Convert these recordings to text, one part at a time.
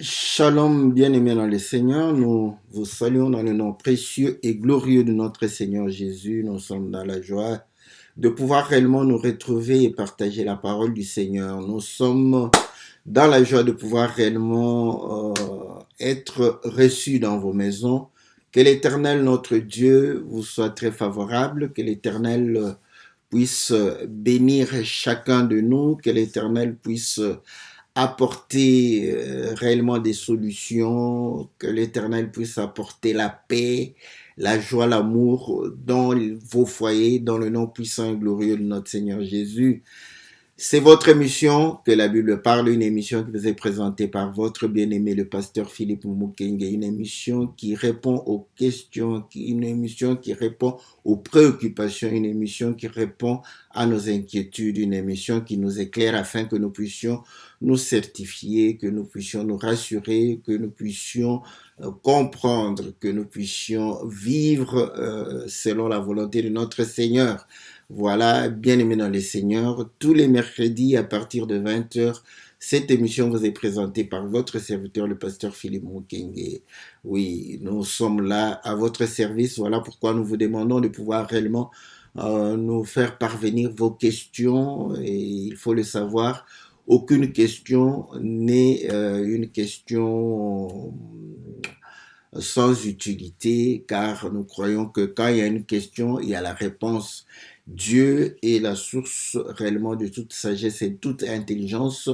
Shalom, bien-aimés dans le Seigneur, nous vous saluons dans le nom précieux et glorieux de notre Seigneur Jésus. Nous sommes dans la joie de pouvoir réellement nous retrouver et partager la parole du Seigneur. Nous sommes dans la joie de pouvoir réellement être reçus dans vos maisons. Que l'Éternel, notre Dieu, vous soit très favorable, que l'Éternel puisse bénir chacun de nous, que l'Éternel puisse apporter réellement des solutions, que l'Éternel puisse apporter la paix, la joie, l'amour dans vos foyers, dans le nom puissant et glorieux de notre Seigneur Jésus. C'est votre émission que la Bible parle, une émission qui vous est présentée par votre bien-aimé le pasteur Philippe Mukenge, une émission qui répond aux questions, une émission qui répond aux préoccupations, une émission qui répond à nos inquiétudes, une émission qui nous éclaire afin que nous puissions nous certifier, que nous puissions nous rassurer, que nous puissions comprendre, que nous puissions vivre selon la volonté de notre Seigneur. Voilà, bien-aimés dans les seigneurs, tous les mercredis à partir de 20 heures, cette émission vous est présentée par votre serviteur, le pasteur Philippe Mukenge. Oui, nous sommes là à votre service. Voilà pourquoi nous vous demandons de pouvoir réellement nous faire parvenir vos questions. Et il faut le savoir, aucune question n'est une question sans utilité, car nous croyons que quand il y a une question, il y a la réponse. Dieu est la source réellement de toute sagesse et de toute intelligence.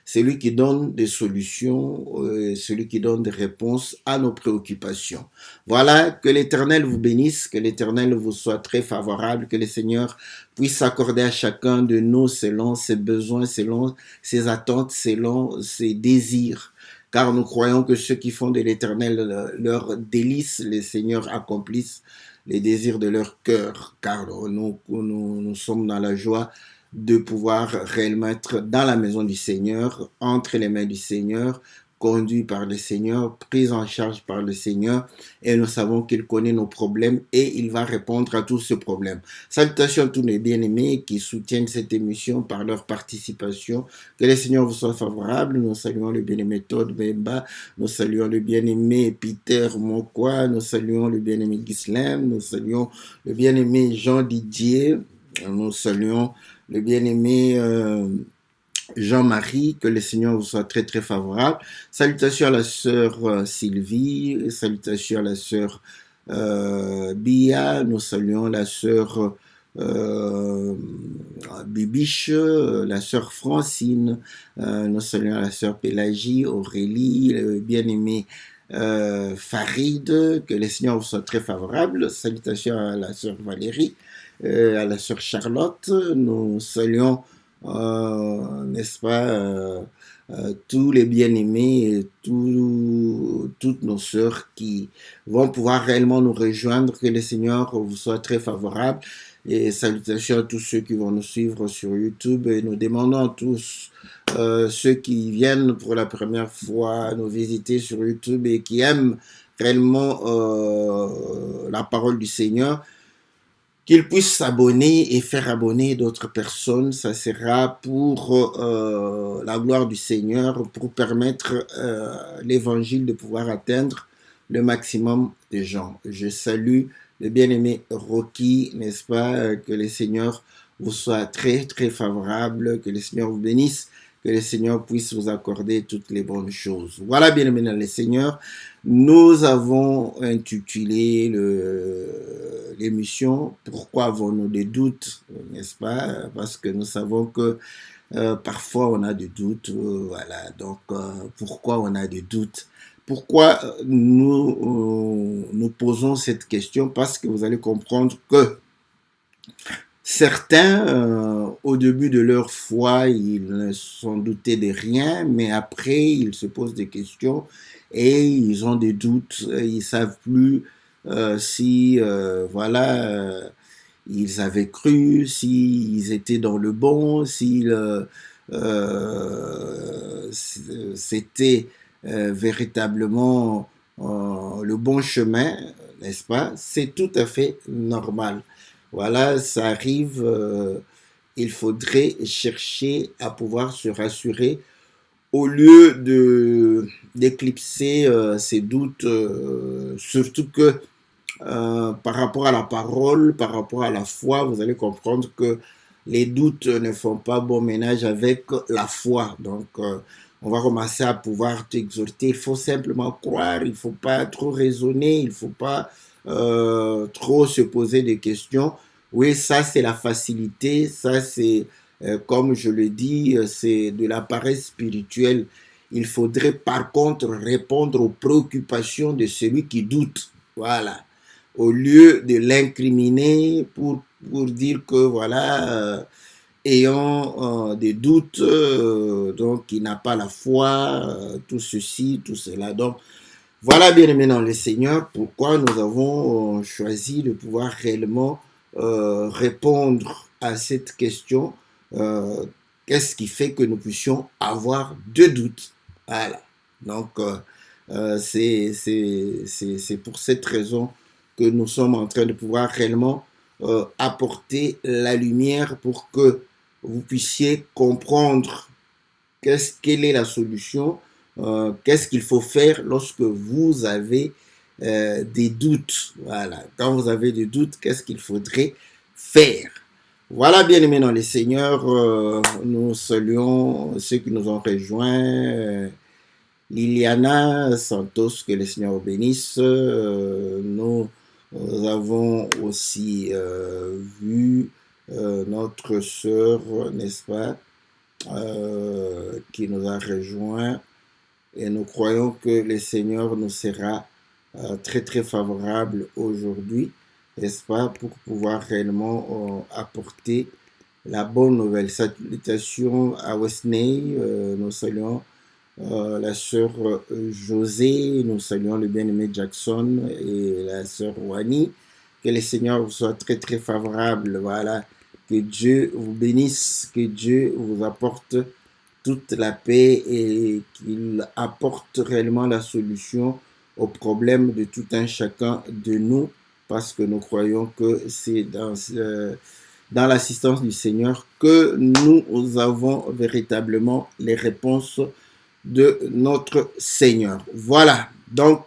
C'est lui qui donne des solutions, celui qui donne des réponses à nos préoccupations. Voilà, que l'Éternel vous bénisse, que l'Éternel vous soit très favorable, que le Seigneur puisse accorder à chacun de nous selon ses besoins, selon ses attentes, selon ses désirs. Car nous croyons que ceux qui font de l'Éternel leur délice, les Seigneurs accomplissent les désirs de leur cœur. Car nous sommes dans la joie de pouvoir réellement être dans la maison du Seigneur, entre les mains du Seigneur, conduit par le Seigneur, pris en charge par le Seigneur, et nous savons qu'il connaît nos problèmes et il va répondre à tous ces problèmes. Salutations à tous les bien-aimés qui soutiennent cette émission par leur participation. Que le Seigneur vous soit favorable. Nous saluons le bien-aimé Todd Bemba, nous saluons le bien-aimé Peter Mokwa, nous saluons le bien-aimé Ghislaine, nous saluons le bien-aimé Jean Didier, nous saluons le bien-aimé Jean-Marie, que le Seigneur vous soit très très favorable. Salutations à la sœur Sylvie, salutations à la sœur Bia, nous saluons la sœur Bibiche, la sœur Francine, nous saluons la sœur Pélagie, Aurélie, le bien-aimé Farid, que le Seigneur vous soit très favorable. Salutations à la sœur Valérie, à la sœur Charlotte, nous saluons n'est-ce pas, tous les bien-aimés et toutes nos sœurs qui vont pouvoir réellement nous rejoindre, que le Seigneur vous soit très favorable. Et salutations à tous ceux qui vont nous suivre sur YouTube. Et nous demandons à tous ceux qui viennent pour la première fois nous visiter sur YouTube et qui aiment réellement la parole du Seigneur, qu'ils puissent s'abonner et faire abonner d'autres personnes. Ça sera pour la gloire du Seigneur, pour permettre l'évangile de pouvoir atteindre le maximum de gens. Je salue le bien-aimé Rocky, n'est-ce pas? Que le Seigneur vous soit très très favorable, que le Seigneur vous bénisse, que le Seigneur puisse vous accorder toutes les bonnes choses. Voilà, bien-aimés dans le Seigneur, nous avons intitulé l'émission Pourquoi avons-nous des doutes, n'est-ce pas? Parce que nous savons que parfois on a des doutes, voilà. Donc pourquoi on a des doutes? Pourquoi nous posons cette question? Parce que vous allez comprendre que certains, au début de leur foi, ils ne sont doutés de rien, mais après, ils se posent des questions et ils ont des doutes. Ils savent plus si, voilà, ils avaient cru, s'ils étaient dans le bon, s'ils c'était véritablement le bon chemin, n'est-ce pas? C'est tout à fait normal. Voilà, ça arrive. Il faudrait chercher à pouvoir se rassurer au lieu d'éclipser ces doutes, surtout que par rapport à la parole, par rapport à la foi, vous allez comprendre que les doutes ne font pas bon ménage avec la foi. Donc, on va commencer à pouvoir t'exhorter. Il faut simplement croire, il ne faut pas trop raisonner, il ne faut pas trop se poser des questions. Oui, ça, c'est la facilité. Ça, c'est, comme je le dis, c'est de la paresse spirituelle. Il faudrait par contre répondre aux préoccupations de celui qui doute. Voilà, au lieu de l'incriminer pour dire que voilà, ayant des doutes, donc il n'a pas la foi, tout ceci, tout cela. Donc voilà, bien aimé dans le Seigneur, pourquoi nous avons choisi de pouvoir réellement répondre à cette question. euh, Qu'est-ce qui fait que nous puissions avoir de doutes? Voilà. Donc, c'est pour cette raison que nous sommes en train de pouvoir réellement apporter la lumière pour que vous puissiez comprendre quelle est la solution, qu'est-ce qu'il faut faire lorsque vous avez des doutes. Voilà, quand vous avez des doutes, qu'est-ce qu'il faudrait faire? Voilà, bien aimés dans les seigneurs, nous saluons ceux qui nous ont rejoints. Liliana Santos, que le Seigneur bénisse. Nous avons aussi vu notre sœur, n'est-ce pas, qui nous a rejoints. Et nous croyons que le Seigneur nous sera très très favorable aujourd'hui, n'est-ce pas, pour pouvoir réellement apporter la bonne nouvelle. Salutations à Wesley, nous saluons la sœur José, nous saluons le bien-aimé Jackson et la sœur Wani. Que le Seigneur vous soit très très favorable. Voilà. Que Dieu vous bénisse, que Dieu vous apporte toute la paix et qu'il apporte réellement la solution aux problèmes de tout un chacun de nous, parce que nous croyons que c'est dans l'assistance du Seigneur que nous avons véritablement les réponses de notre Seigneur. Voilà, donc,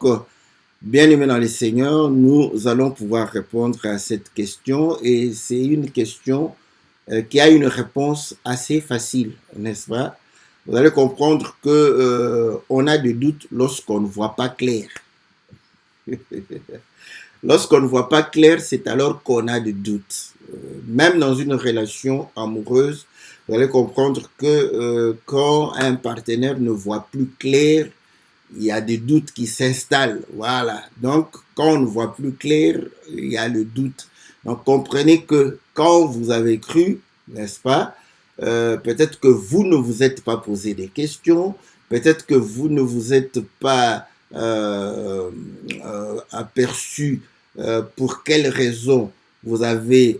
bien aimé dans le Seigneur, nous allons pouvoir répondre à cette question, et c'est une question qui a une réponse assez facile, n'est-ce pas? Vous allez comprendre que on a des doutes lorsqu'on ne voit pas clair. Lorsqu'on ne voit pas clair, c'est alors qu'on a des doutes. Même dans une relation amoureuse, vous allez comprendre que quand un partenaire ne voit plus clair, il y a des doutes qui s'installent. Voilà. Donc, quand on ne voit plus clair, il y a le doute. Donc, comprenez que quand vous avez cru, n'est-ce pas, peut-être que vous ne vous êtes pas posé des questions, peut-être que vous ne vous êtes pas aperçu pour quelles raisons vous avez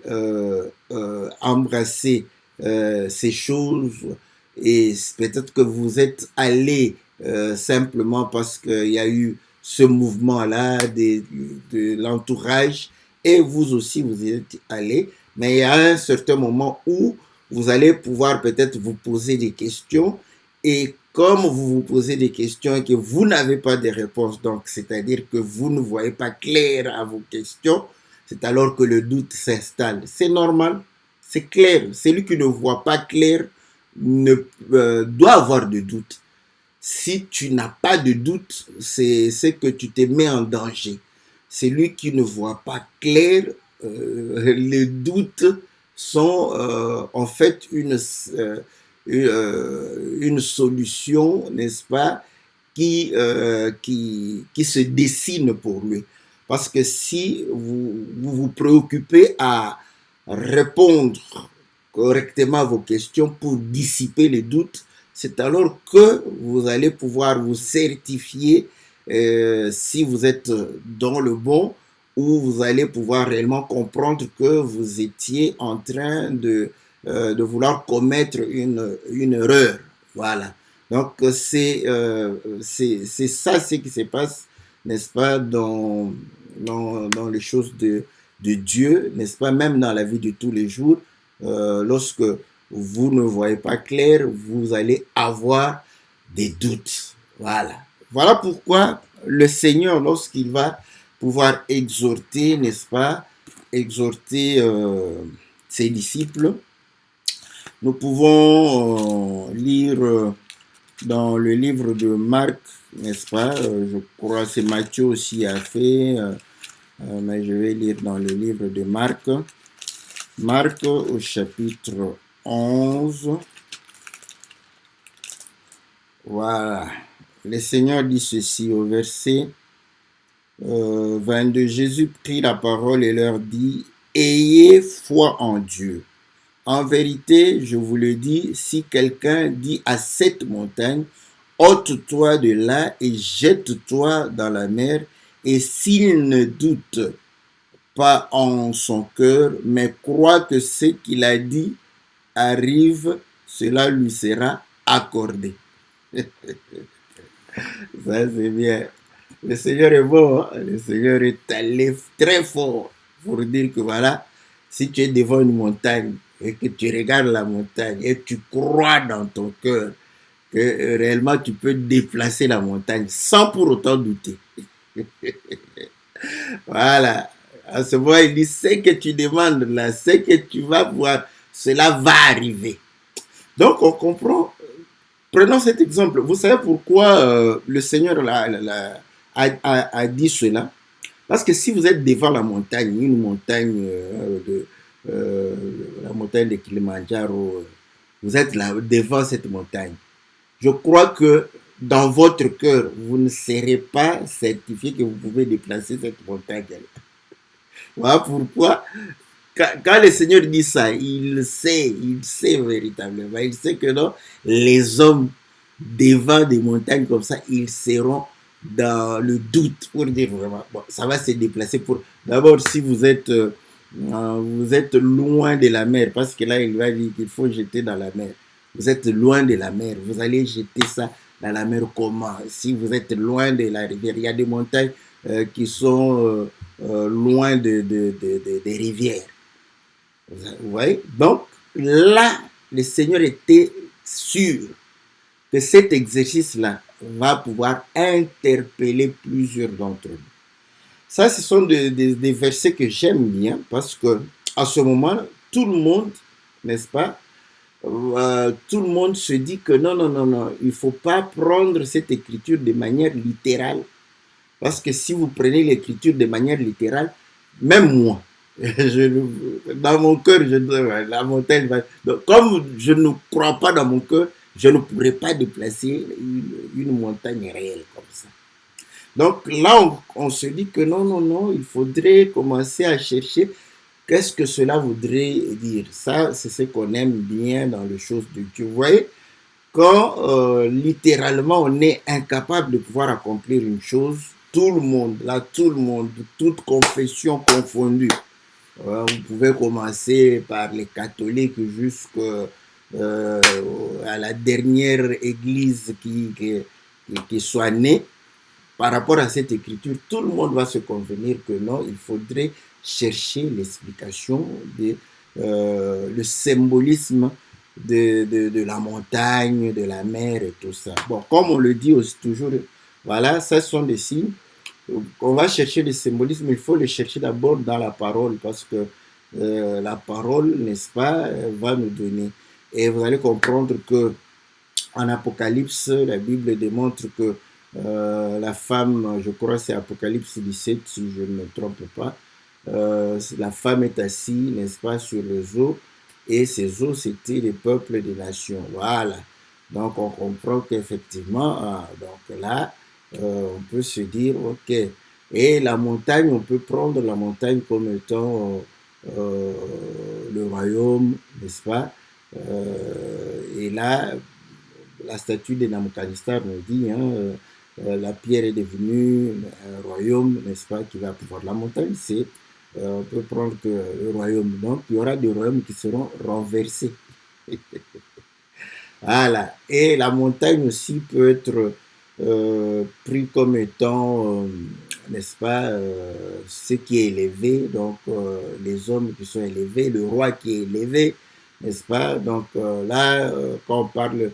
embrassé ces choses, et peut-être que vous êtes allé simplement parce qu'il y a eu ce mouvement-là de l'entourage, et vous aussi vous êtes allé, mais il y a un certain moment où vous allez pouvoir peut-être vous poser des questions, et comme vous vous posez des questions et que vous n'avez pas de réponse, donc c'est-à-dire que vous ne voyez pas clair à vos questions, c'est alors que le doute s'installe. C'est normal, c'est clair. Celui qui ne voit pas clair ne doit avoir de doute. Si tu n'as pas de doute, c'est que tu te mets en danger. Celui qui ne voit pas clair, les doutes sont en fait une solution, n'est-ce pas, qui se dessine pour lui. Parce que si vous préoccupez à répondre correctement à vos questions pour dissiper les doutes, c'est alors que vous allez pouvoir vous certifier si vous êtes dans le bon, ou vous allez pouvoir réellement comprendre que vous étiez en train de vouloir commettre une erreur. Voilà. Donc, c'est ça ce qui se passe, n'est-ce pas, dans les choses de Dieu, n'est-ce pas, même dans la vie de tous les jours. Lorsque vous ne voyez pas clair, vous allez avoir des doutes. Voilà. Voilà pourquoi le Seigneur, lorsqu'il va pouvoir exhorter, n'est-ce pas, exhorter ses disciples, nous pouvons lire dans le livre de Marc, n'est-ce pas, je crois que c'est Matthieu aussi a fait, mais je vais lire dans le livre de Marc. Marc au chapitre 11. Voilà. Le Seigneur dit ceci au verset 22. Jésus prit la parole et leur dit, ayez foi en Dieu. En vérité, je vous le dis, si quelqu'un dit à cette montagne, ôte-toi de là et jette-toi dans la mer, et s'il ne doute pas en son cœur, mais croit que ce qu'il a dit arrive, cela lui sera accordé. Ça, c'est bien. Le Seigneur est bon, hein? Le Seigneur est allé très fort pour dire que voilà, si tu es devant une montagne et que tu regardes la montagne et tu crois dans ton cœur que réellement tu peux déplacer la montagne sans pour autant douter. Voilà. À ce moment, il dit, ce que tu demandes là, ce que tu vas voir, cela va arriver. Donc, on comprend. Prenons cet exemple. Vous savez pourquoi le Seigneur a dit cela? Parce que si vous êtes devant la montagne, une montagne, euh, la montagne de Kilimanjaro, vous êtes là devant cette montagne. Je crois que dans votre cœur, vous ne serez pas certifié que vous pouvez déplacer cette montagne. Voilà pourquoi, quand le Seigneur dit ça, il sait véritablement. Il sait que non, les hommes devant des montagnes comme ça, ils seront dans le doute pour dire vraiment, bon, ça va se déplacer pour... D'abord, si vous êtes loin de la mer, parce que là, il va dire qu'il faut jeter dans la mer. Vous êtes loin de la mer, vous allez jeter ça dans la mer comment? Si vous êtes loin de la rivière, il y a des montagnes qui sont loin des rivières. Vous voyez? Donc, là, le Seigneur était sûr que cet exercice-là va pouvoir interpeller plusieurs d'entre nous. Ça, ce sont des versets que j'aime bien parce que à ce moment, tout le monde, n'est-ce pas, tout le monde se dit que non, il ne faut pas prendre cette écriture de manière littérale. Parce que si vous prenez l'écriture de manière littérale, même moi, dans mon cœur, la montagne va... Donc, comme je ne crois pas dans mon cœur, je ne pourrais pas déplacer une montagne réelle comme ça. Donc là, on se dit que non, il faudrait commencer à chercher qu'est-ce que cela voudrait dire. Ça, c'est ce qu'on aime bien dans les choses de Dieu. Vous voyez, quand littéralement on est incapable de pouvoir accomplir une chose, tout le monde, toute confession confondue, vous pouvez commencer par les catholiques jusqu'à la dernière église qui soit née. Par rapport à cette écriture, tout le monde va se convenir que non, il faudrait chercher l'explication, le symbolisme de la montagne, de la mer et tout ça. Bon, comme on le dit aussi toujours, voilà, ça sont des signes. On va chercher le symbolisme, il faut le chercher d'abord dans la parole, parce que la parole, n'est-ce pas, va nous donner. Et vous allez comprendre que en Apocalypse, la Bible démontre que la femme, je crois c'est Apocalypse 17 si je ne me trompe pas, la femme est assise, n'est-ce pas, sur les eaux, et ces eaux c'était les peuples des nations. Voilà. Donc on comprend qu'effectivement, donc là, on peut se dire, ok. Et la montagne, on peut prendre la montagne comme étant le royaume, n'est-ce pas? Et là, la statue de Nabucodonosor nous dit, hein, la pierre est devenue un royaume, n'est-ce pas, qui va pouvoir. La montagne, c'est, on peut prendre que le royaume. Donc, il y aura des royaumes qui seront renversés. Voilà. Et la montagne aussi peut être pris comme étant, n'est-ce pas, ce qui est élevé, donc les hommes qui sont élevés, le roi qui est élevé, n'est-ce pas? Donc là, quand on parle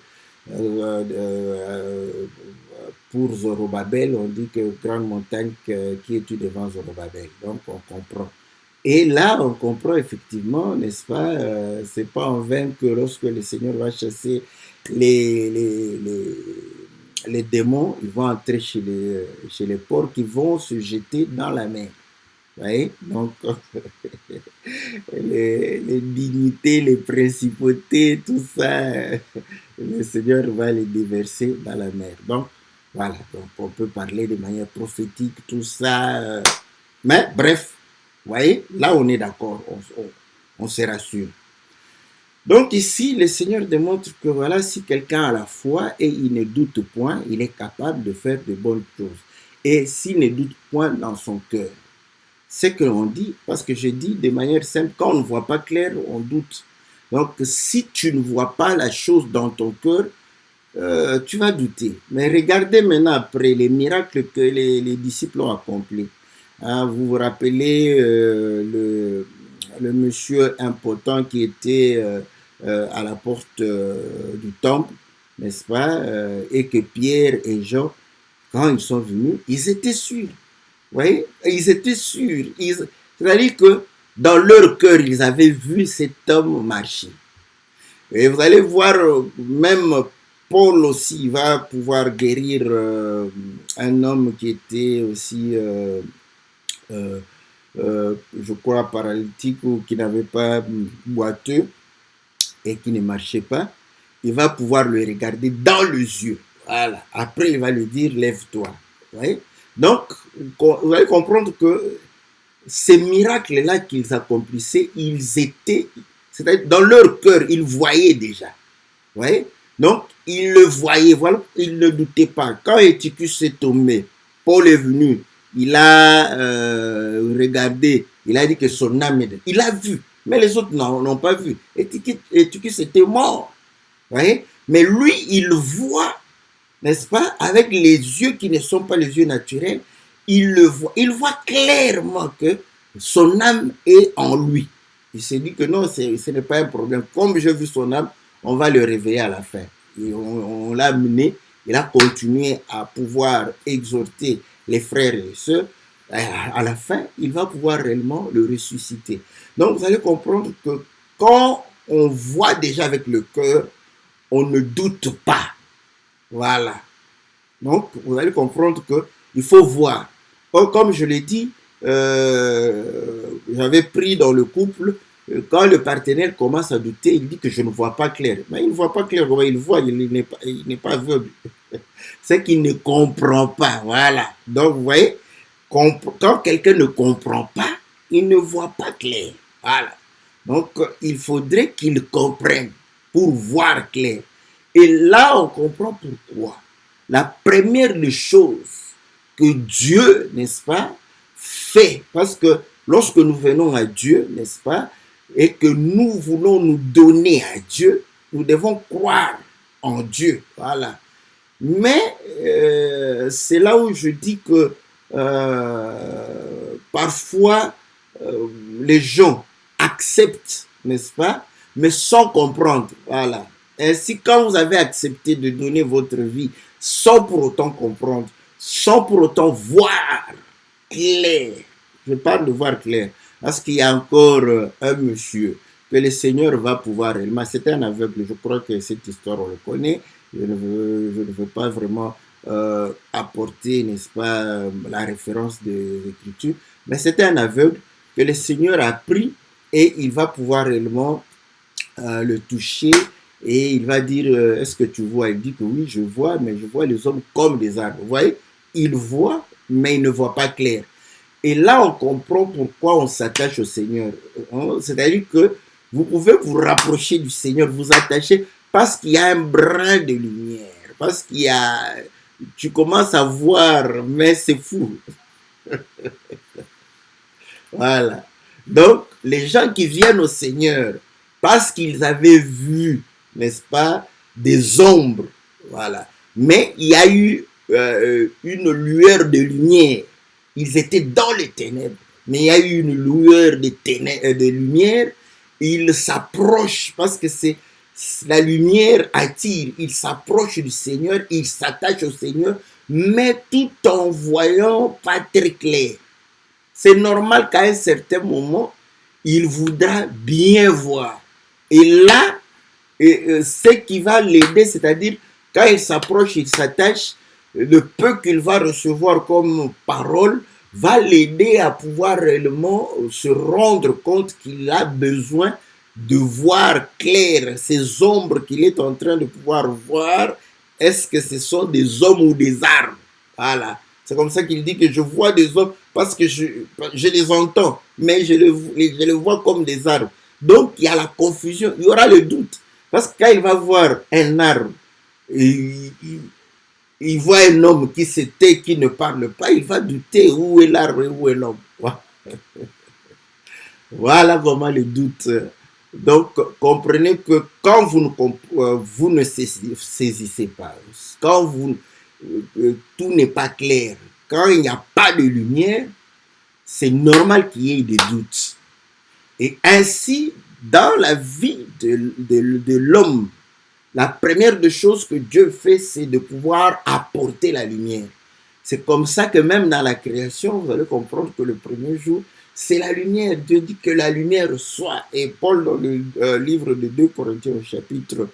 Pour Zorobabel, on dit que grande montagne qui es-tu devant Zorobabel. Donc on comprend. Et là, on comprend effectivement, n'est-ce pas, c'est pas en vain que lorsque le Seigneur va chasser les, les, les, les démons, ils vont entrer chez les porcs qui vont se jeter dans la mer. Vous voyez? Donc, les dignités, les principautés, tout ça, le Seigneur va les déverser dans la mer. Donc, voilà, donc on peut parler de manière prophétique, tout ça. Mais bref, vous voyez, là on est d'accord, on se rassure. Donc ici, le Seigneur démontre que voilà, si quelqu'un a la foi et il ne doute point, il est capable de faire de bonnes choses. Et s'il ne doute point dans son cœur, c'est que l'on dit, parce que je dis de manière simple, quand on ne voit pas clair, on doute. Donc si tu ne vois pas la chose dans ton cœur, tu vas douter. Mais regardez maintenant après les miracles que les disciples ont accomplis. Hein, vous vous rappelez le monsieur impotent qui était à la porte du temple, n'est-ce pas, et que Pierre et Jean, quand ils sont venus, ils étaient sûrs. Vous voyez, ils étaient sûrs. C'est-à-dire que dans leur cœur, ils avaient vu cet homme marcher. Et vous allez voir, même Paul aussi va pouvoir guérir un homme qui était aussi, je crois, paralytique ou qui n'avait pas boiteux et qui ne marchait pas. Il va pouvoir le regarder dans les yeux. Voilà. Après, il va lui dire, lève-toi. Vous voyez? Donc, vous allez comprendre que ces miracles-là qu'ils accomplissaient, ils étaient, c'est-à-dire dans leur cœur, ils voyaient déjà. Vous voyez? Donc, ils le voyaient, voilà, ils ne doutaient pas. Quand Eutychus est tombé, Paul est venu, il a regardé, il a dit que son âme est... Il a vu, mais les autres n'ont pas vu. Eutychus était mort. Vous voyez? Mais lui, il voit, n'est-ce pas, avec les yeux qui ne sont pas les yeux naturels, il voit clairement que son âme est en lui. Il s'est dit que non, ce n'est pas un problème. Comme j'ai vu son âme, on va le réveiller à la fin. Et on l'a amené, il a continué à pouvoir exhorter les frères et les sœurs. À la fin, il va pouvoir réellement le ressusciter. Donc vous allez comprendre que quand on voit déjà avec le cœur, on ne doute pas. Voilà. Donc, vous allez comprendre qu'il faut voir. Comme je l'ai dit, j'avais pris dans le couple, quand le partenaire commence à douter, il dit que je ne vois pas clair. Mais il ne voit pas clair, il voit, il n'est pas aveugle. C'est qu'il ne comprend pas. Voilà. Donc, vous voyez, quand quelqu'un ne comprend pas, il ne voit pas clair. Voilà. Donc, il faudrait qu'il comprenne pour voir clair. Et là, on comprend pourquoi. La première des choses que Dieu, n'est-ce pas, fait, parce que lorsque nous venons à Dieu, n'est-ce pas, et que nous voulons nous donner à Dieu, nous devons croire en Dieu. Voilà. Mais c'est là où je dis que parfois les gens acceptent, n'est-ce pas, mais sans comprendre. Voilà. Ainsi, quand vous avez accepté de donner votre vie sans pour autant comprendre, sans pour autant voir clair, je parle de voir clair, parce qu'il y a encore un monsieur que le Seigneur va pouvoir réellement, c'était un aveugle, je crois que cette histoire on le connaît, je ne veux pas vraiment apporter, n'est-ce pas, la référence des Écritures, mais c'était un aveugle que le Seigneur a pris et il va pouvoir réellement le toucher et il va dire est-ce que tu vois? Il dit que oui, je vois, mais je vois les hommes comme des arbres. Vous voyez, il voit, mais il ne voit pas clair. Et là, on comprend pourquoi on s'attache au Seigneur. C'est-à-dire que vous pouvez vous rapprocher du Seigneur, vous attacher parce qu'il y a un brin de lumière, parce qu'il y a... Tu commences à voir, mais c'est fou. Voilà. Donc, les gens qui viennent au Seigneur, parce qu'ils avaient vu, n'est-ce pas, des ombres, voilà. Mais il y a eu une lueur de lumière. Ils étaient dans les ténèbres, mais il y a eu une lueur de lumière. Ils s'approchent parce que La lumière attire, il s'approche du Seigneur, il s'attache au Seigneur, mais tout en voyant pas très clair. C'est normal qu'à un certain moment, il voudra bien voir. Et là, ce qui va l'aider, c'est-à-dire quand il s'approche, il s'attache, le peu qu'il va recevoir comme parole va l'aider à pouvoir réellement se rendre compte qu'il a besoin de voir clair ces ombres qu'il est en train de pouvoir voir. Est-ce que ce sont des hommes ou des arbres? Voilà. C'est comme ça qu'il dit que je vois des hommes parce que je les entends, mais je les vois comme des arbres. Donc il y a la confusion, il y aura le doute. Parce que quand il va voir un arbre, il voit un homme qui se tait, qui ne parle pas, il va douter où est l'arbre et où est l'homme. Voilà comment le doute. Donc, comprenez que quand vous ne saisissez pas, quand tout n'est pas clair, quand il n'y a pas de lumière, c'est normal qu'il y ait des doutes. Et ainsi, dans la vie de l'homme, la première des choses que Dieu fait, c'est de pouvoir apporter la lumière. C'est comme ça que même dans la création, vous allez comprendre que le premier jour, c'est la lumière. Dieu dit que la lumière soit. Et Paul, dans le livre de 2 Corinthiens, au chapitre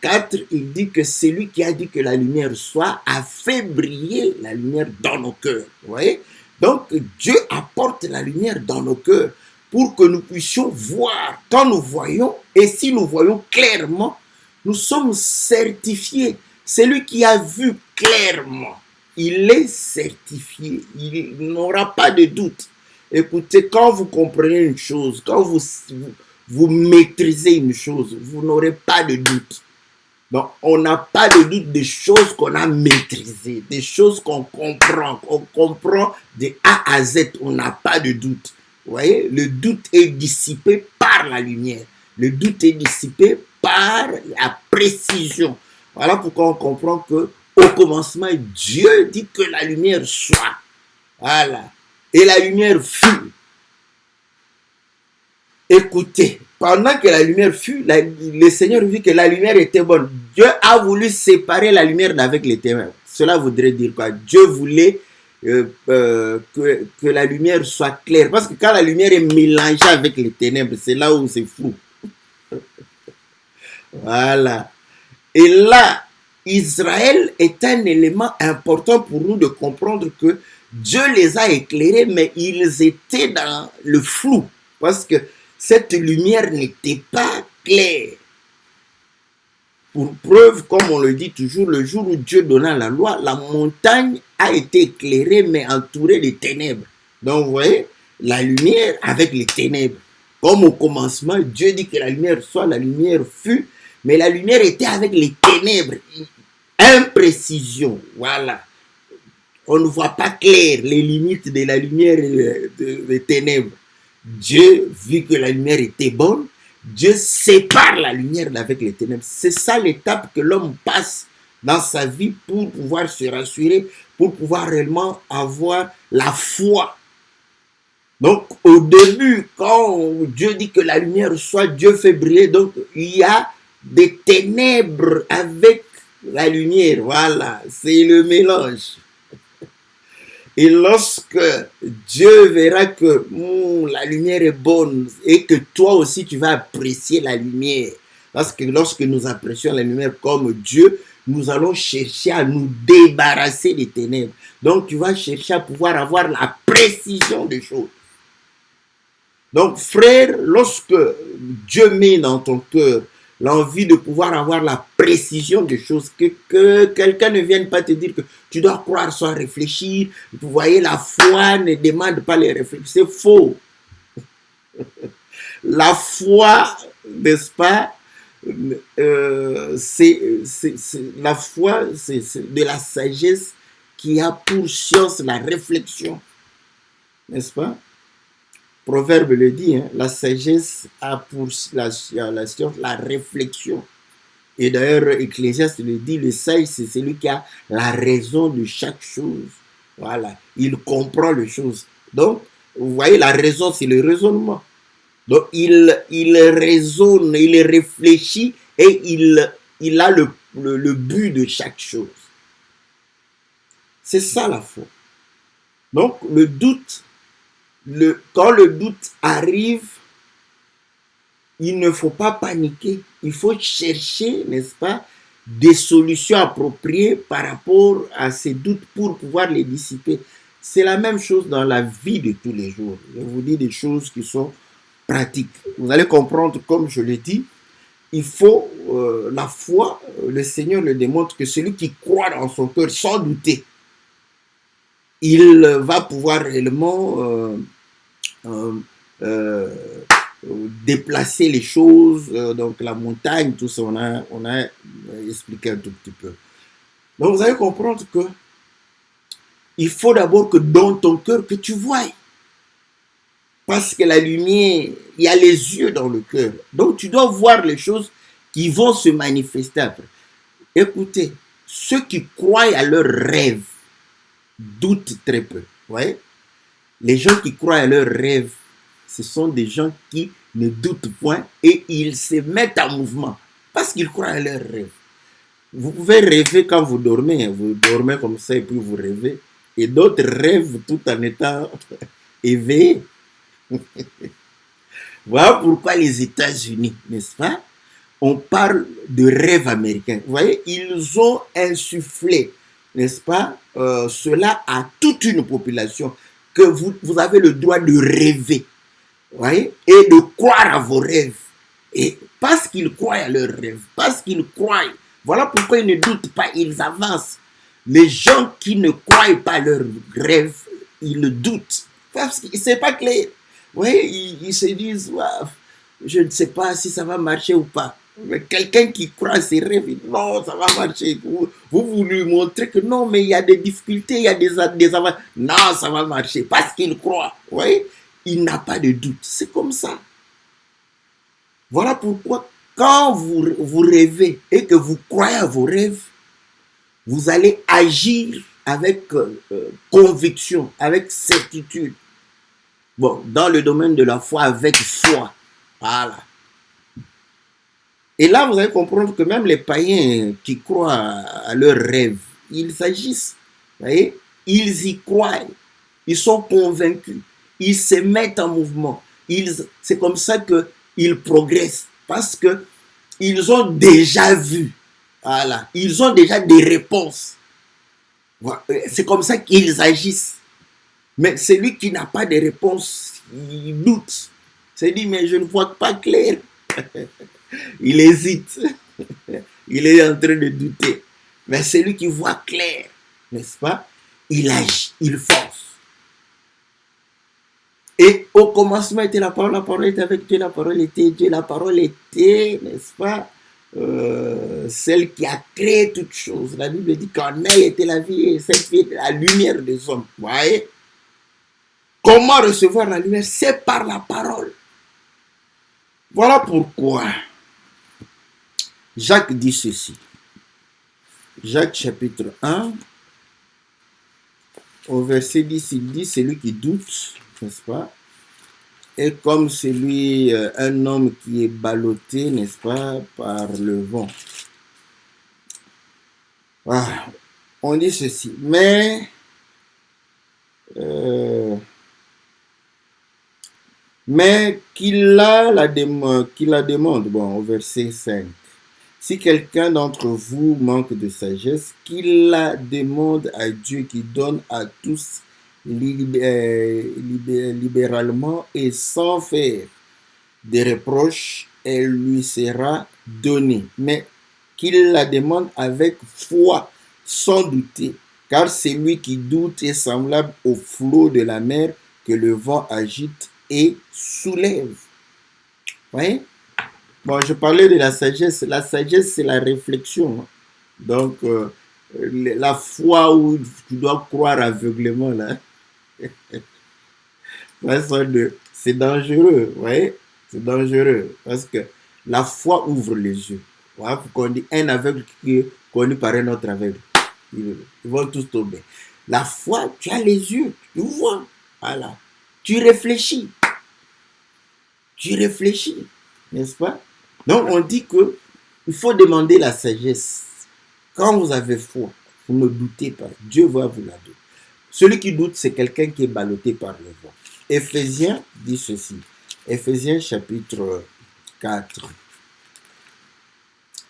4, il dit que c'est lui qui a dit que la lumière soit, a fait briller la lumière dans nos cœurs. Vous voyez? Donc, Dieu apporte la lumière dans nos cœurs pour que nous puissions voir. Quand nous voyons, et si nous voyons clairement, nous sommes certifiés. Celui qui a vu clairement, il est certifié. Il n'aura pas de doute. Écoutez, quand vous comprenez une chose, quand vous maîtrisez une chose, vous n'aurez pas de doute. Donc, on n'a pas de doute des choses qu'on a maîtrisées, des choses qu'on comprend de A à Z, on n'a pas de doute. Vous voyez, le doute est dissipé par la lumière. Le doute est dissipé par la précision. Voilà pourquoi on comprend que au commencement, Dieu dit que la lumière soit. Voilà. Et la lumière fut. Écoutez, pendant que la lumière fut, le Seigneur vit que la lumière était bonne. Dieu a voulu séparer la lumière d'avec les ténèbres. Cela voudrait dire quoi? Dieu voulait que la lumière soit claire. Parce que quand la lumière est mélangée avec les ténèbres, c'est là où c'est flou. Voilà. Et là, Israël est un élément important pour nous de comprendre que Dieu les a éclairés, mais ils étaient dans le flou. Parce que cette lumière n'était pas claire. Pour preuve, comme on le dit toujours, le jour où Dieu donna la loi, la montagne a été éclairée, mais entourée de ténèbres. Donc, vous voyez, la lumière avec les ténèbres. Comme au commencement, Dieu dit que la lumière soit, la lumière fut, mais la lumière était avec les ténèbres. Imprécision, voilà. On ne voit pas clair les limites de la lumière et des ténèbres. Dieu, vu que la lumière était bonne, Dieu sépare la lumière d'avec les ténèbres. C'est ça l'étape que l'homme passe dans sa vie pour pouvoir se rassurer, pour pouvoir réellement avoir la foi. Donc, au début, quand Dieu dit que la lumière soit, Dieu fait briller. Donc, il y a des ténèbres avec la lumière. Voilà, c'est le mélange. Et lorsque Dieu verra que la lumière est bonne et que toi aussi tu vas apprécier la lumière, parce que lorsque nous apprécions la lumière comme Dieu, nous allons chercher à nous débarrasser des ténèbres. Donc tu vas chercher à pouvoir avoir la précision des choses. Donc frère, lorsque Dieu met dans ton cœur l'envie de pouvoir avoir la précision des choses, que quelqu'un ne vienne pas te dire que tu dois croire sans réfléchir. Vous voyez, la foi ne demande pas les réflexions. C'est faux. La foi, n'est-ce pas, la foi, c'est de la sagesse qui a pour science la réflexion. N'est-ce pas? Proverbe le dit, hein, la sagesse a pour la science la réflexion. Et d'ailleurs, Ecclésiaste le dit, le sage, c'est celui qui a la raison de chaque chose. Voilà, il comprend les choses. Donc, vous voyez, la raison, c'est le raisonnement. Donc, il raisonne, il réfléchit et il a le but de chaque chose. C'est ça la foi. Donc le doute, quand le doute arrive, il ne faut pas paniquer. Il faut chercher, n'est-ce pas, des solutions appropriées par rapport à ces doutes pour pouvoir les dissiper. C'est la même chose dans la vie de tous les jours. Je vous dis des choses qui sont pratiques. Vous allez comprendre, comme je l'ai dit, il faut la foi, le Seigneur le démontre que celui qui croit dans son cœur sans douter, il va pouvoir réellement déplacer les choses, donc la montagne, tout ça, on a expliqué un tout petit peu. Donc vous allez comprendre que il faut d'abord que dans ton cœur que tu voies. Parce que la lumière, il y a les yeux dans le cœur. Donc tu dois voir les choses qui vont se manifester après. Écoutez, ceux qui croient à leurs rêves doutent très peu. Vous voyez? Les gens qui croient à leurs rêves, ce sont des gens qui ne doutent point et ils se mettent en mouvement parce qu'ils croient à leurs rêves. Vous pouvez rêver quand vous dormez comme ça et puis vous rêvez. Et d'autres rêvent tout en étant éveillés. Voilà pourquoi les États-Unis, n'est-ce pas, on parle de rêve américain. Vous voyez, ils ont insufflé, n'est-ce pas, cela à toute une population, que vous avez le droit de rêver, vous voyez, et de croire à vos rêves. Et parce qu'ils croient à leurs rêves, parce qu'ils croient, voilà pourquoi ils ne doutent pas, ils avancent. Les gens qui ne croient pas à leurs rêves, ils doutent, parce que c'est pas clair. Oui, ils se disent, wow, je ne sais pas si ça va marcher ou pas. Mais quelqu'un qui croit à ses rêves, il dit, non, ça va marcher. Vous lui montrez que non, mais il y a des difficultés, il y a des avantages. Non, ça va marcher parce qu'il croit. Oui, il n'a pas de doute. C'est comme ça. Voilà pourquoi, quand vous rêvez et que vous croyez à vos rêves, vous allez agir avec conviction, avec certitude. Bon, dans le domaine de la foi, avec foi. Voilà. Et là, vous allez comprendre que même les païens qui croient à leurs rêves, ils agissent. Vous voyez? Ils y croient. Ils sont convaincus. Ils se mettent en mouvement. C'est comme ça qu'ils progressent. Parce qu'ils ont déjà vu. Voilà. Ils ont déjà des réponses. Voilà. C'est comme ça qu'ils agissent. Mais celui qui n'a pas de réponse, il doute. Il se dit, mais je ne vois pas clair. Il hésite. Il est en train de douter. Mais celui qui voit clair, n'est-ce pas? Il agit, il force. Et au commencement était la parole était avec Dieu, la parole était Dieu, la parole était, n'est-ce pas, celle qui a créé toutes choses. La Bible dit qu'en elle était la vie et cette vie était la lumière des hommes. Vous voyez? Comment recevoir la lumière? C'est par la parole. Voilà pourquoi Jacques dit ceci. Jacques chapitre 1, au verset 10, il dit, celui qui doute, n'est-ce pas, est comme un homme qui est ballotté, n'est-ce pas, par le vent. Ah, on dit ceci, mais qu'il la demande, bon, au verset 5. Si quelqu'un d'entre vous manque de sagesse, qu'il la demande à Dieu qui donne à tous libéralement et sans faire des reproches, elle lui sera donnée. Mais qu'il la demande avec foi, sans douter, car celui qui doute est semblable au flot de la mer que le vent agite et soulève. Vous voyez? Bon, je parlais de la sagesse. La sagesse, c'est la réflexion. Donc, la foi où tu dois croire aveuglément, là, c'est dangereux. Vous voyez? C'est dangereux. Parce que la foi ouvre les yeux. Voilà pourquoi on dit un aveugle qui est connu par un autre aveugle. Ils vont tous tomber. La foi, tu as les yeux, tu vois. Voilà. Tu réfléchis. Tu réfléchis. N'est-ce pas? Donc, on dit que Il faut demander la sagesse. Quand vous avez foi, vous ne doutez pas. Dieu va vous la donner. Celui qui doute, c'est quelqu'un qui est ballotté par le vent. Éphésiens dit ceci. Éphésiens chapitre 4.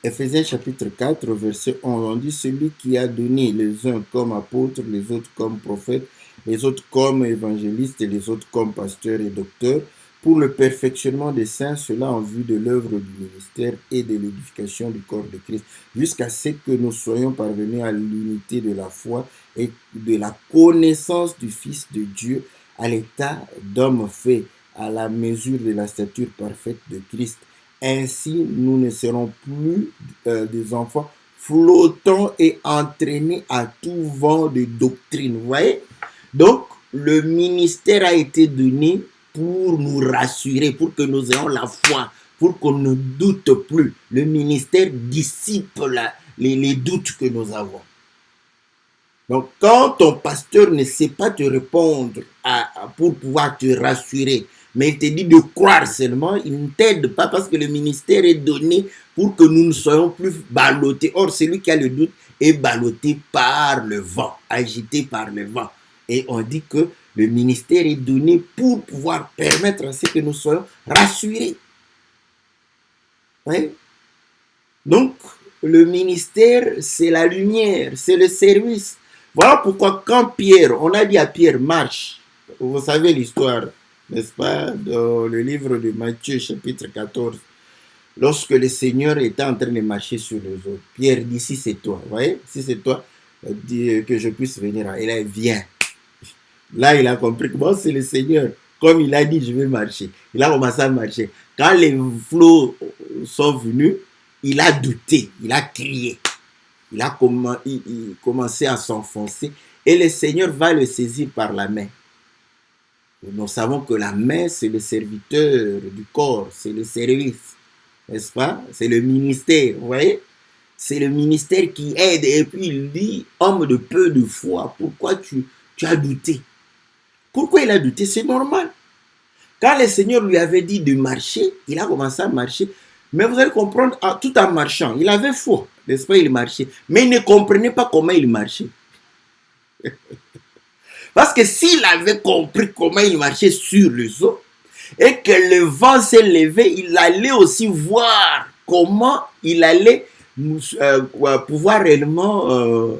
Éphésiens chapitre 4, verset 11, on dit celui qui a donné les uns comme apôtres, les autres comme prophètes, les autres comme évangélistes et les autres comme pasteurs et docteurs, pour le perfectionnement des saints, cela en vue de l'œuvre du ministère et de l'édification du corps de Christ, jusqu'à ce que nous soyons parvenus à l'unité de la foi et de la connaissance du Fils de Dieu, à l'état d'homme fait, à la mesure de la stature parfaite de Christ. Ainsi, nous ne serons plus des enfants flottants et entraînés à tout vent de doctrine. Vous voyez? Donc, le ministère a été donné pour nous rassurer, pour que nous ayons la foi, pour qu'on ne doute plus. Le ministère dissipe les doutes que nous avons. Donc, quand ton pasteur ne sait pas te répondre pour pouvoir te rassurer, mais il te dit de croire seulement, il ne t'aide pas parce que le ministère est donné pour que nous ne soyons plus ballottés. Or, celui qui a le doute est ballotté par le vent, agité par le vent. Et on dit que le ministère est donné pour pouvoir permettre à ce que nous soyons rassurés. Oui? Donc, le ministère, c'est la lumière, c'est le service. Voilà pourquoi quand Pierre, on a dit à Pierre, marche. Vous savez l'histoire, n'est-ce pas, dans le livre de Matthieu, chapitre 14. Lorsque le Seigneur était en train de marcher sur les eaux, Pierre dit, si c'est toi, vous voyez, si c'est toi, dis que je puisse venir. Et là, viens. Là, il a compris que bon, c'est le Seigneur. Comme il a dit, je vais marcher. Il a commencé à marcher. Quand les flots sont venus, il a douté, il a crié. Il a commencé à s'enfoncer. Et le Seigneur va le saisir par la main. Nous savons que la main, c'est le serviteur du corps, c'est le service. N'est-ce pas? C'est le ministère, vous voyez? C'est le ministère qui aide. Et puis il dit, homme de peu de foi, pourquoi tu as douté? Pourquoi il a douté? C'est normal. Quand le Seigneur lui avait dit de marcher, il a commencé à marcher. Mais vous allez comprendre, tout en marchant, il avait foi, n'est-ce pas? Il marchait. Mais il ne comprenait pas comment il marchait. Parce que s'il avait compris comment il marchait sur les eaux, et que le vent s'est levé, il allait aussi voir comment il allait pouvoir réellement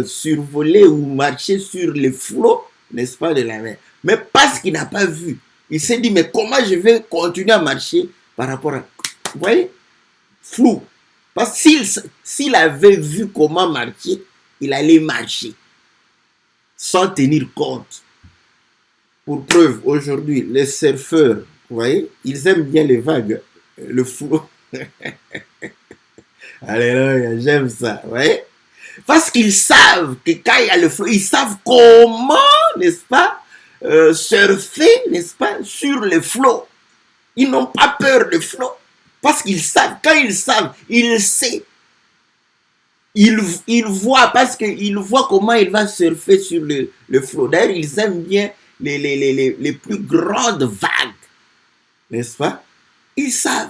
survoler ou marcher sur les flots, n'est-ce pas, de la mer. Mais parce qu'il n'a pas vu, il s'est dit, mais comment je vais continuer à marcher par rapport à... Vous voyez? Flou. Parce que s'il avait vu comment marcher, il allait marcher sans tenir compte. Pour preuve, aujourd'hui, les surfeurs, vous voyez, ils aiment bien les vagues, le flot. Alléluia, j'aime ça, vous voyez? Parce qu'ils savent que quand il y a le flot, ils savent comment, n'est-ce pas, surfer, n'est-ce pas, sur le flot. Ils n'ont pas peur du flot. Parce qu'ils savent, quand ils savent, ils savent. Ils voient, parce qu'ils voient comment il va surfer sur le flot. D'ailleurs, ils aiment bien les plus grandes vagues. N'est-ce pas? Ils savent.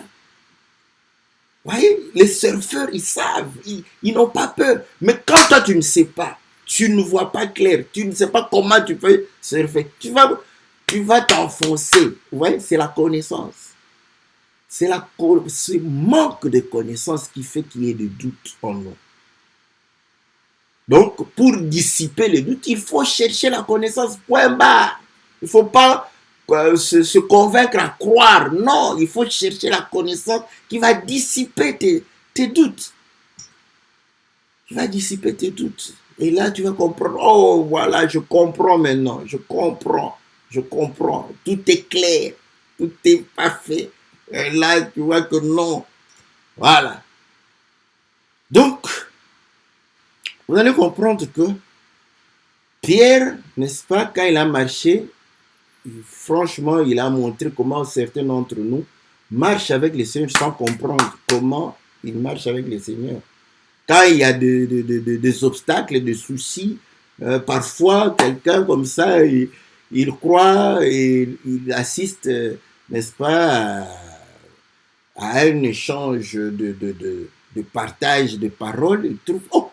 Vous voyez, les surfeurs, ils savent. Ils n'ont pas peur. Mais quand toi, tu ne sais pas, tu ne vois pas clair, tu ne sais pas comment tu peux surfer, tu vas t'enfoncer. Vous voyez, c'est la connaissance. C'est ce manque de connaissance qui fait qu'il y ait des doutes en nous. Donc, pour dissiper les doutes, il faut chercher la connaissance, point barre. Il ne faut pas se convaincre à croire. Non, il faut chercher la connaissance qui va dissiper tes doutes. Qui va dissiper tes doutes. Et là, tu vas comprendre. Oh, voilà, je comprends maintenant. Je comprends. Tout est clair. Tout est parfait. Et là, tu vois que non. Voilà. Donc, vous allez comprendre que Pierre, n'est-ce pas, quand il a marché, franchement, il a montré comment certains d'entre nous marchent avec le Seigneur sans comprendre comment ils marchent avec le Seigneur. Quand il y a des obstacles, des soucis, parfois, quelqu'un comme ça, il croit et il assiste, n'est-ce pas, à un échange de partage de paroles, il trouve, oh,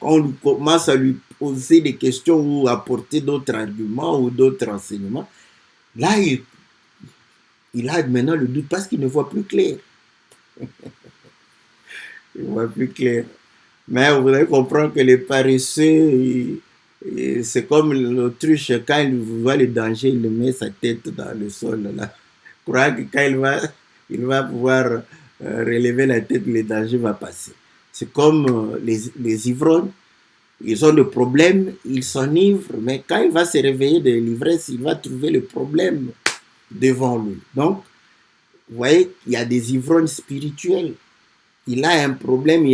quand on commence à lui poser des questions ou apporter d'autres arguments ou d'autres renseignements, là, il a maintenant le doute parce qu'il ne voit plus clair. Il ne voit plus clair. Mais vous devez comprendre que les paresseux, c'est comme l'autruche, quand il voit le danger, il met sa tête dans le sol. Là. Il croit que quand il va pouvoir relever la tête, le danger va passer. C'est comme les ivrognes. Ils ont des problèmes, ils s'enivrent, mais quand il va se réveiller de l'ivresse, il va trouver le problème devant lui. Donc, vous voyez, il y a des ivrognes spirituels. Il a un problème,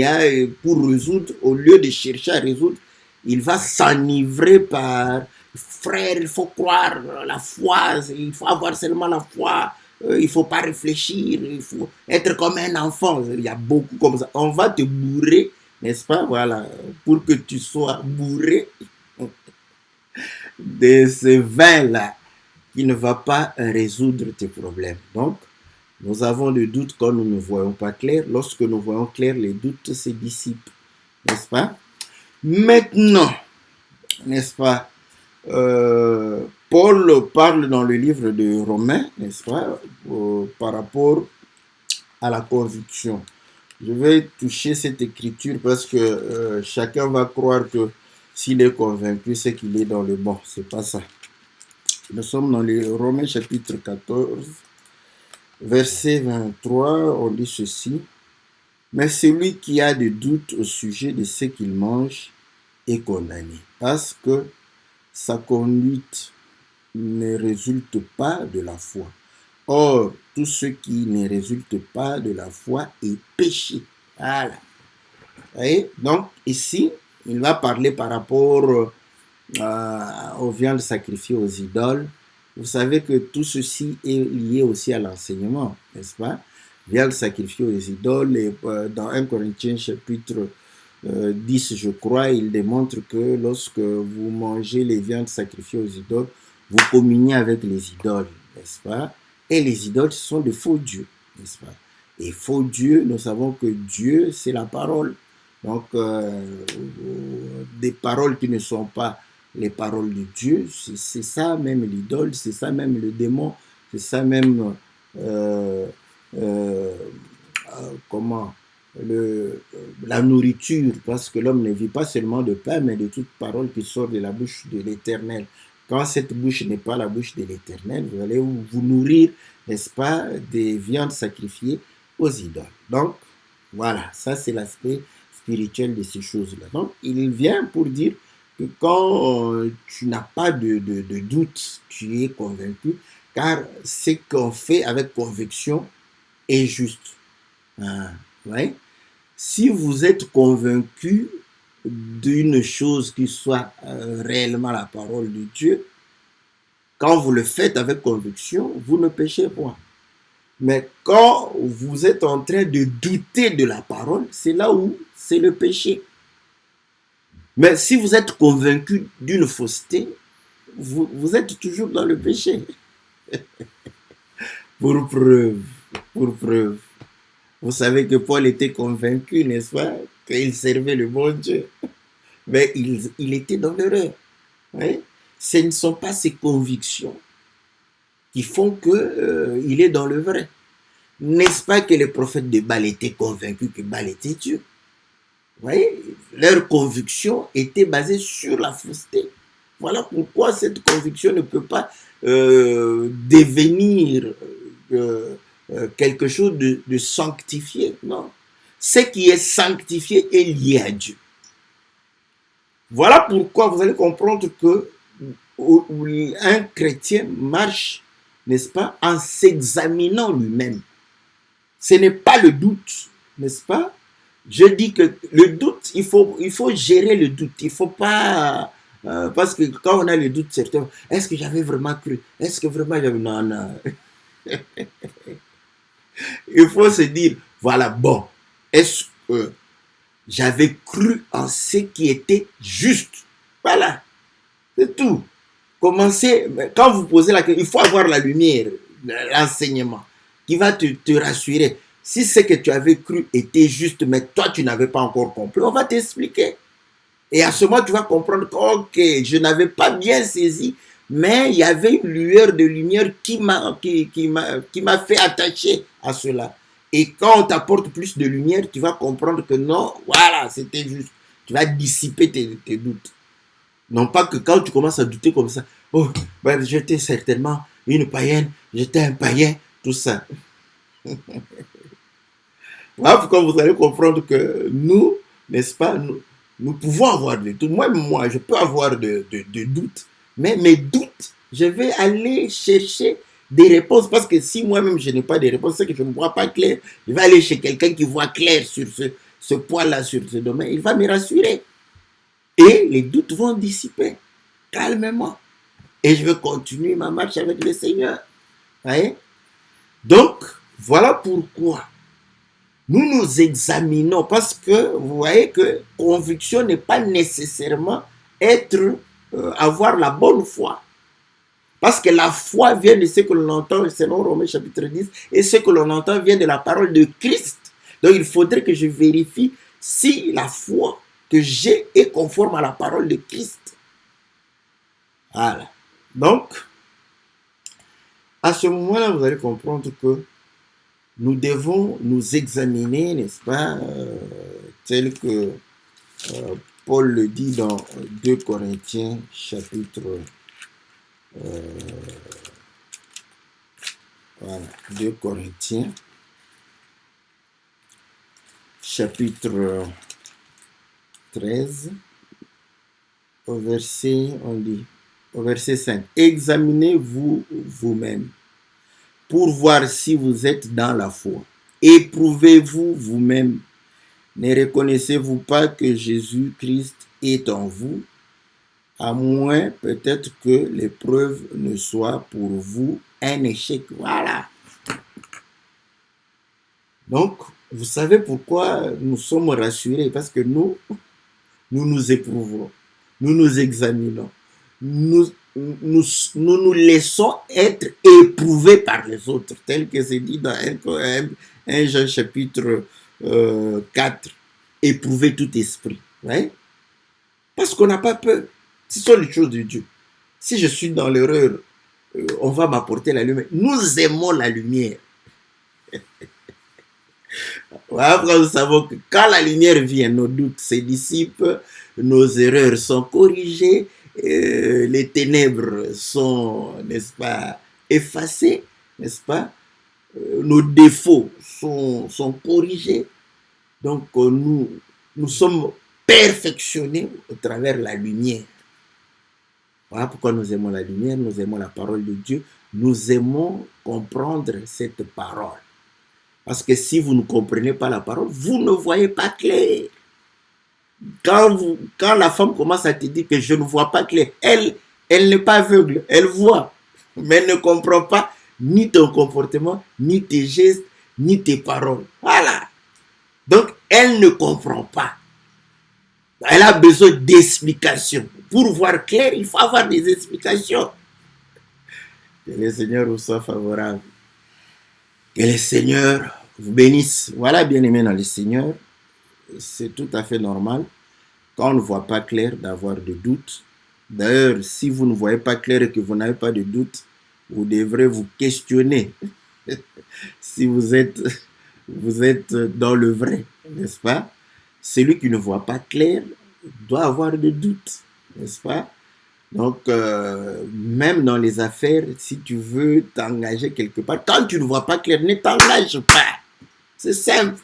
pour résoudre, au lieu de chercher à résoudre, il va s'enivrer par frère, il faut croire la foi, il faut avoir seulement la foi, il ne faut pas réfléchir, il faut être comme un enfant. Il y a beaucoup comme ça. On va te bourrer, n'est-ce pas? Voilà, pour que tu sois bourré de ce vin-là qui ne va pas résoudre tes problèmes. Donc, nous avons des doutes quand nous ne voyons pas clair. Lorsque nous voyons clair, les doutes se dissipent, n'est-ce pas? Maintenant, n'est-ce pas, Paul parle dans le livre de Romains, n'est-ce pas, par rapport à la conviction. Je vais toucher cette écriture parce que chacun va croire que s'il est convaincu, c'est qu'il est dans le bon. C'est pas ça. Nous sommes dans le Romains chapitre 14, verset 23, on dit ceci. Mais celui qui a des doutes au sujet de ce qu'il mange est condamné, parce que sa conduite ne résulte pas de la foi. Or, tout ce qui ne résulte pas de la foi est péché. Voilà. Et donc, ici, il va parler par rapport aux viandes sacrifiées aux idoles. Vous savez que tout ceci est lié aussi à l'enseignement, n'est-ce pas? Viandes sacrifiées aux idoles, et dans 1 Corinthiens chapitre 10, je crois, il démontre que lorsque vous mangez les viandes sacrifiées aux idoles, vous communiez avec les idoles, n'est-ce pas? Et les idoles, ce sont des faux dieux, n'est-ce pas? Et faux dieux, nous savons que Dieu, c'est la parole. Donc, des paroles qui ne sont pas les paroles de Dieu, c'est ça même l'idole, c'est ça même le démon, c'est ça même comment la nourriture, parce que l'homme ne vit pas seulement de pain, mais de toute parole qui sort de la bouche de l'Éternel. Quand cette bouche n'est pas la bouche de l'Éternel, vous allez vous nourrir, n'est-ce pas, des viandes sacrifiées aux idoles. Donc, voilà, ça c'est l'aspect spirituel de ces choses-là. Donc, il vient pour dire que quand tu n'as pas de doute, tu es convaincu, car ce qu'on fait avec conviction est juste. Ouais. Si vous êtes convaincu d'une chose qui soit réellement la parole de Dieu, quand vous le faites avec conviction, vous ne péchez pas. Mais quand vous êtes en train de douter de la parole, c'est là où c'est le péché. Mais si vous êtes convaincu d'une fausseté, vous êtes toujours dans le péché. Pour preuve, pour preuve. Vous savez que Paul était convaincu, n'est-ce pas, qu'il servait le bon Dieu. Mais il était dans l'erreur. Oui? Ce ne sont pas ses convictions qui font qu'il est dans le vrai. N'est-ce pas que les prophètes de Baal étaient convaincus que Baal était Dieu? Vous voyez, leur conviction était basée sur la fausseté. Voilà pourquoi cette conviction ne peut pas devenir quelque chose de sanctifié. Non. Ce qui est sanctifié est lié à Dieu. Voilà pourquoi vous allez comprendre que un chrétien marche, n'est-ce pas, en s'examinant lui-même. Ce n'est pas le doute, n'est-ce pas? Je dis que le doute, il faut gérer le doute. Il ne faut pas... parce que quand on a le doute, certains, est-ce que j'avais vraiment cru? Est-ce que vraiment j'avais... Non, non. Il faut se dire, voilà, bon, est-ce que j'avais cru en ce qui était juste? Voilà, c'est tout. Commencez, quand vous posez la question, il faut avoir la lumière, l'enseignement, qui va te rassurer. Si ce que tu avais cru était juste, mais toi, tu n'avais pas encore compris, on va t'expliquer. Et à ce moment, tu vas comprendre que, ok, je n'avais pas bien saisi, mais il y avait une lueur de lumière qui m'a fait attacher à cela. Et quand on t'apporte plus de lumière, tu vas comprendre que non, voilà, c'était juste. Tu vas dissiper tes doutes. Non pas que quand tu commences à douter comme ça, oh, ben, j'étais certainement une païenne, j'étais un païen, tout ça. Voilà pourquoi vous allez comprendre que nous, n'est-ce pas, nous pouvons avoir des doutes. Moi, je peux avoir de doutes. Mais mes doutes, je vais aller chercher des réponses. Parce que si moi-même, je n'ai pas de réponses, c'est que je ne vois pas clair. Je vais aller chez quelqu'un qui voit clair sur ce point-là, sur ce domaine. Il va me rassurer. Et les doutes vont dissiper calmement. Et je vais continuer ma marche avec le Seigneur. Vous voyez? Donc, voilà pourquoi nous nous examinons, parce que vous voyez que conviction n'est pas nécessairement avoir la bonne foi. Parce que la foi vient de ce que l'on entend, selon Romains chapitre 10, et ce que l'on entend vient de la parole de Christ. Donc il faudrait que je vérifie si la foi que j'ai est conforme à la parole de Christ. Voilà. Donc, à ce moment-là, vous allez comprendre que nous devons nous examiner, n'est-ce pas, tel que Paul le dit dans 2 Corinthiens, chapitre voilà, 2 Corinthiens, chapitre 13, au verset, on dit, au verset 5. Examinez-vous vous-même pour voir si vous êtes dans la foi. Éprouvez-vous vous-même. Ne reconnaissez-vous pas que Jésus-Christ est en vous, à moins peut-être que l'épreuve ne soit pour vous un échec. Voilà. Donc, vous savez pourquoi nous sommes rassurés? Parce que nous nous éprouvons, nous nous examinons, nous laissons être éprouvés par les autres, tel que c'est dit dans 1 Jean chapitre 4, éprouver tout esprit. Ouais? Parce qu'on n'a pas peur. Ce sont les choses de Dieu. Si je suis dans l'erreur, on va m'apporter la lumière. Nous aimons la lumière. Après, nous savons que quand la lumière vient, nos doutes se dissipent, nos erreurs sont corrigées, les ténèbres sont, n'est-ce pas, effacées, n'est-ce pas, nos défauts sont corrigés. Donc, nous sommes perfectionnés au travers de la lumière. Voilà pourquoi nous aimons la lumière, nous aimons la parole de Dieu, nous aimons comprendre cette parole. Parce que si vous ne comprenez pas la parole, vous ne voyez pas clair. Quand la femme commence à te dire que je ne vois pas clair, elle n'est pas aveugle, elle voit, mais elle ne comprend pas ni ton comportement, ni tes gestes, ni tes paroles. Voilà. Donc, elle ne comprend pas. Elle a besoin d'explications. Pour voir clair, il faut avoir des explications. Que le Seigneur vous soit favorable. Que le Seigneur vous bénisse. Voilà, bien-aimés dans le Seigneur, c'est tout à fait normal, quand on ne voit pas clair, d'avoir des doutes. D'ailleurs, si vous ne voyez pas clair et que vous n'avez pas de doute, vous devrez vous questionner si vous êtes dans le vrai, n'est-ce pas? Celui qui ne voit pas clair doit avoir des doutes, n'est-ce pas? Donc, même dans les affaires, si tu veux t'engager quelque part, quand tu ne vois pas clair, ne t'engage pas. C'est simple.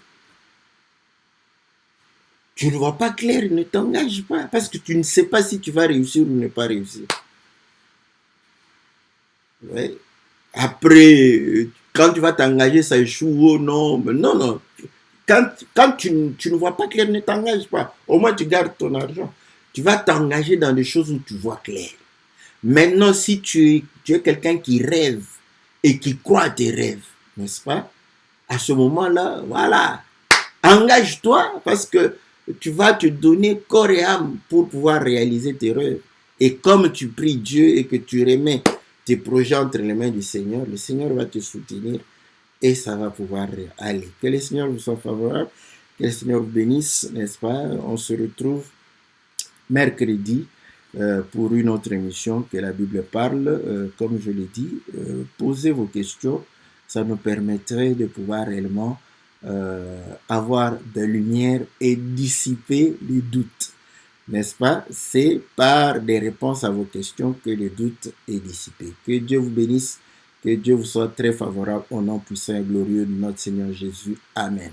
Tu ne vois pas clair, ne t'engage pas. Parce que tu ne sais pas si tu vas réussir ou ne pas réussir. Ouais. Après, quand tu vas t'engager, ça échoue ou non. Mais non, non. Quand tu ne vois pas clair, ne t'engage pas. Au moins, tu gardes ton argent. Tu vas t'engager dans des choses où tu vois clair. Maintenant, si tu es quelqu'un qui rêve et qui croit à tes rêves, n'est-ce pas? À ce moment-là, voilà, engage-toi parce que tu vas te donner corps et âme pour pouvoir réaliser tes rêves. Et comme tu pries Dieu et que tu remets tes projets entre les mains du Seigneur, le Seigneur va te soutenir et ça va pouvoir aller. Que le Seigneur vous soit favorable, que le Seigneur vous bénisse, n'est-ce pas? On se retrouve mercredi pour une autre émission que la Bible parle. Comme je l'ai dit, posez vos questions, ça nous permettrait de pouvoir réellement avoir de la lumière et dissiper les doutes. N'est-ce pas? C'est par des réponses à vos questions que le doute est dissipé. Que Dieu vous bénisse, que Dieu vous soit très favorable au nom puissant et glorieux de notre Seigneur Jésus. Amen.